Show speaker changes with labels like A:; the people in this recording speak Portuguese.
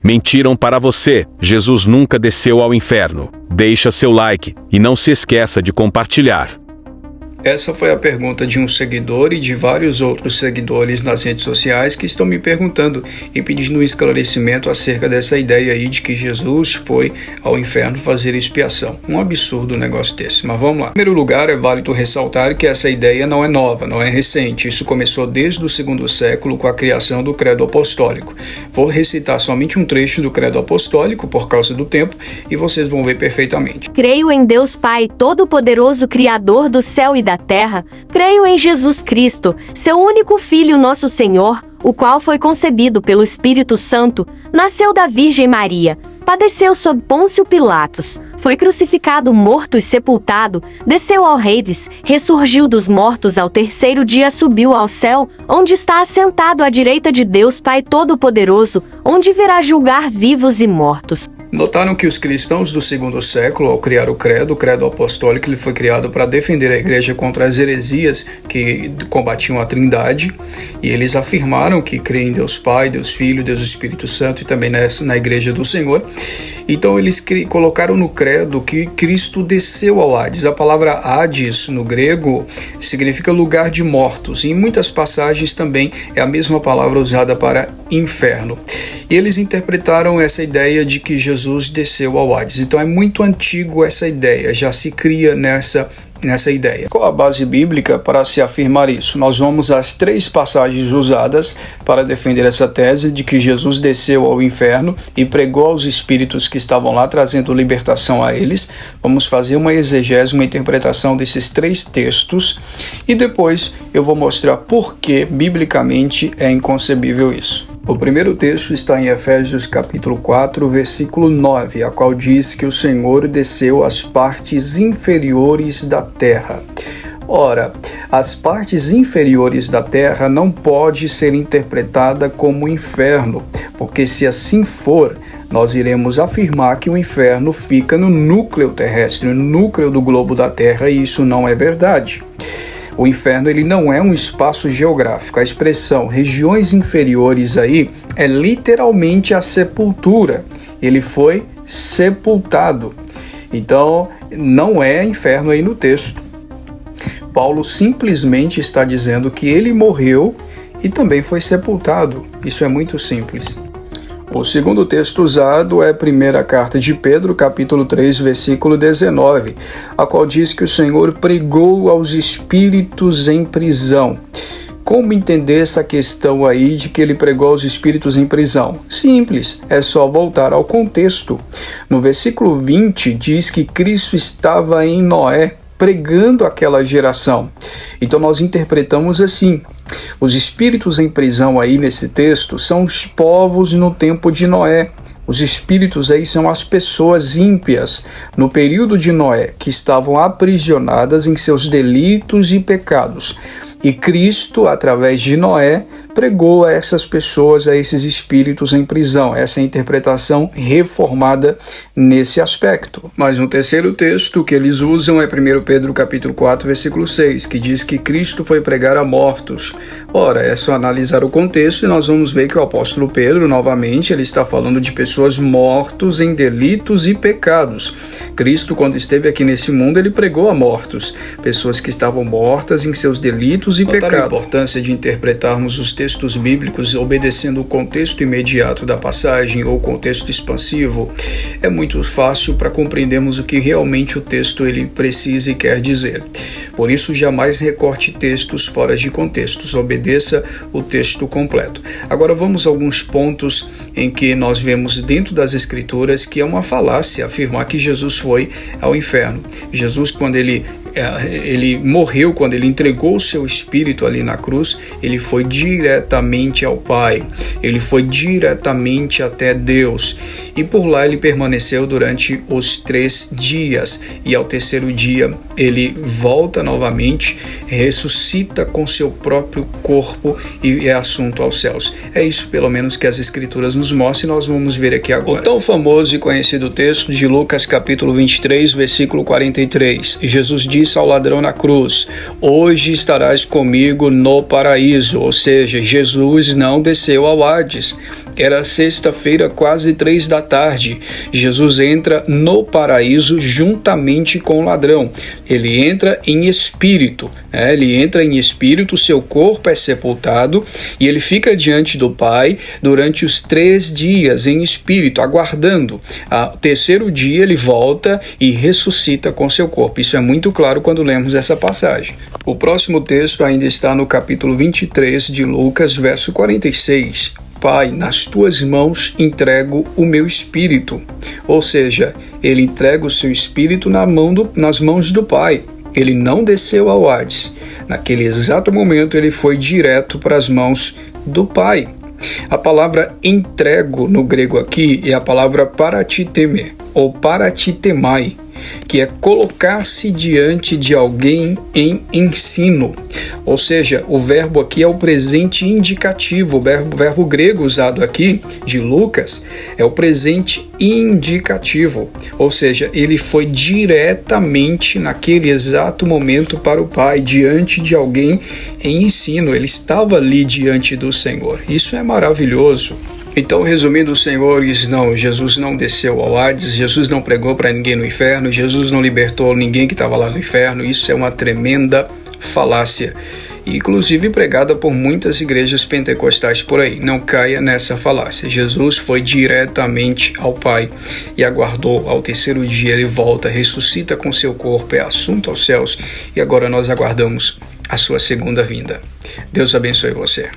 A: Mentiram para você, Jesus nunca desceu ao inferno. Deixa seu like e não se esqueça de compartilhar.
B: Essa foi a pergunta de um seguidor e de vários outros seguidores nas redes sociais que estão me perguntando e pedindo um esclarecimento acerca dessa ideia aí de que Jesus foi ao inferno fazer expiação. Um absurdo um negócio desse, mas vamos lá. Em primeiro lugar, é válido ressaltar que essa ideia não é nova, não é recente. Isso começou desde o segundo século com a criação do Credo Apostólico. Vou recitar somente um trecho do Credo Apostólico por causa do tempo e vocês vão ver perfeitamente.
C: Creio em Deus Pai Todo-Poderoso, Criador do céu e da terra. Creio em Jesus Cristo, seu único Filho, nosso Senhor, o qual foi concebido pelo Espírito Santo, nasceu da Virgem Maria, padeceu sob Pôncio Pilatos, foi crucificado, morto e sepultado, desceu ao Hades, ressurgiu dos mortos ao terceiro dia, subiu ao céu, onde está assentado à direita de Deus Pai Todo-Poderoso, onde virá julgar vivos e mortos.
B: Notaram que os cristãos do segundo século, ao criar o credo apostólico, ele foi criado para defender a igreja contra as heresias que combatiam a Trindade, e eles afirmaram que creem em Deus Pai, Deus Filho, Deus Espírito Santo e também na igreja do Senhor. Então eles colocaram no credo que Cristo desceu ao Hades. A palavra Hades no grego significa lugar de mortos, e em muitas passagens também é a mesma palavra usada para inferno. E eles interpretaram essa ideia de que Jesus desceu ao Hades. Então é muito antigo essa ideia, já se cria nessa ideia. Qual a base bíblica para se afirmar isso? Nós vamos às 3 passagens usadas para defender essa tese de que Jesus desceu ao inferno e pregou aos espíritos que estavam lá, trazendo libertação a eles. Vamos fazer uma exegese, uma interpretação desses 3 textos e depois eu vou mostrar por que biblicamente é inconcebível isso. O primeiro texto está em Efésios capítulo 4, versículo 9, a qual diz que o Senhor desceu às partes inferiores da terra. Ora, as partes inferiores da terra não pode ser interpretada como inferno, porque se assim for, nós iremos afirmar que o inferno fica no núcleo terrestre, no núcleo do globo da terra, e isso não é verdade. O inferno ele não é um espaço geográfico. A expressão regiões inferiores aí é literalmente a sepultura. Ele foi sepultado. Então, não é inferno aí no texto. Paulo simplesmente está dizendo que ele morreu e também foi sepultado. Isso é muito simples. O segundo texto usado é a primeira carta de Pedro, capítulo 3, versículo 19, a qual diz que o Senhor pregou aos espíritos em prisão. Como entender essa questão aí de que ele pregou aos espíritos em prisão? Simples, é só voltar ao contexto. No versículo 20 diz que Cristo estava em Noé, pregando aquela geração. Então nós interpretamos assim: os espíritos em prisão aí nesse texto são os povos no tempo de Noé. Os espíritos aí são as pessoas ímpias no período de Noé, que estavam aprisionadas em seus delitos e pecados. E Cristo, através de Noé, pregou a essas pessoas, a esses espíritos em prisão. Essa é a interpretação reformada nesse aspecto. Mas no terceiro texto que eles usam é 1 Pedro capítulo 4, versículo 6, que diz que Cristo foi pregar a mortos. Ora, é só analisar o contexto e nós vamos ver que o apóstolo Pedro, novamente, ele está falando de pessoas mortos em delitos e pecados. Cristo, quando esteve aqui nesse mundo, ele pregou a mortos, pessoas que estavam mortas em seus delitos e pecados. A importância de interpretarmos os textos bíblicos obedecendo o contexto imediato da passagem ou contexto expansivo é muito fácil para compreendermos o que realmente o texto ele precisa e quer dizer. Por isso, jamais recorte textos fora de contextos, obedeça o texto completo. Agora vamos a alguns pontos em que nós vemos dentro das Escrituras que é uma falácia afirmar que Jesus foi ao inferno. Jesus, quando ele morreu, quando ele entregou o seu espírito ali na cruz, ele foi diretamente ao Pai, ele foi diretamente até Deus, e por lá ele permaneceu durante os 3 dias, e ao terceiro dia ele volta novamente, ressuscita com seu próprio corpo e é assunto aos céus. É isso pelo menos que as Escrituras nos mostram, e nós vamos ver aqui agora. O tão famoso e conhecido texto de Lucas capítulo 23, versículo 43. Jesus disse ao ladrão na cruz: hoje estarás comigo no paraíso. Ou seja, Jesus não desceu ao Hades. Era sexta-feira, quase 3 da tarde. Jesus entra no paraíso juntamente com o ladrão. Ele entra em espírito, ele entra em espírito, seu corpo é sepultado e ele fica diante do Pai durante os 3 dias em espírito, aguardando. Ao terceiro dia ele volta e ressuscita com seu corpo. Isso é muito claro quando lemos essa passagem. O próximo texto ainda está no capítulo 23 de Lucas, verso 46. Pai, nas tuas mãos entrego o meu espírito. Ou seja, ele entrega o seu espírito nas mãos do Pai. Ele não desceu ao Hades. Naquele exato momento, ele foi direto para as mãos do Pai. A palavra entrego no grego aqui é a palavra paratiteme, ou paratitemai, que é colocar-se diante de alguém em ensino. Ou seja, o verbo aqui é o presente indicativo. O verbo grego usado aqui, de Lucas, é o presente indicativo. Ou seja, ele foi diretamente naquele exato momento para o Pai, diante de alguém em ensino. Ele estava ali diante do Senhor. Isso é maravilhoso. Então, resumindo, senhores, não, Jesus não desceu ao Hades, Jesus não pregou para ninguém no inferno, Jesus não libertou ninguém que estava lá no inferno. Isso é uma tremenda falácia, inclusive pregada por muitas igrejas pentecostais por aí. Não caia nessa falácia. Jesus foi diretamente ao Pai e aguardou. Ao terceiro dia ele volta, ressuscita com seu corpo, é assunto aos céus, e agora nós aguardamos a sua segunda vinda. Deus abençoe você.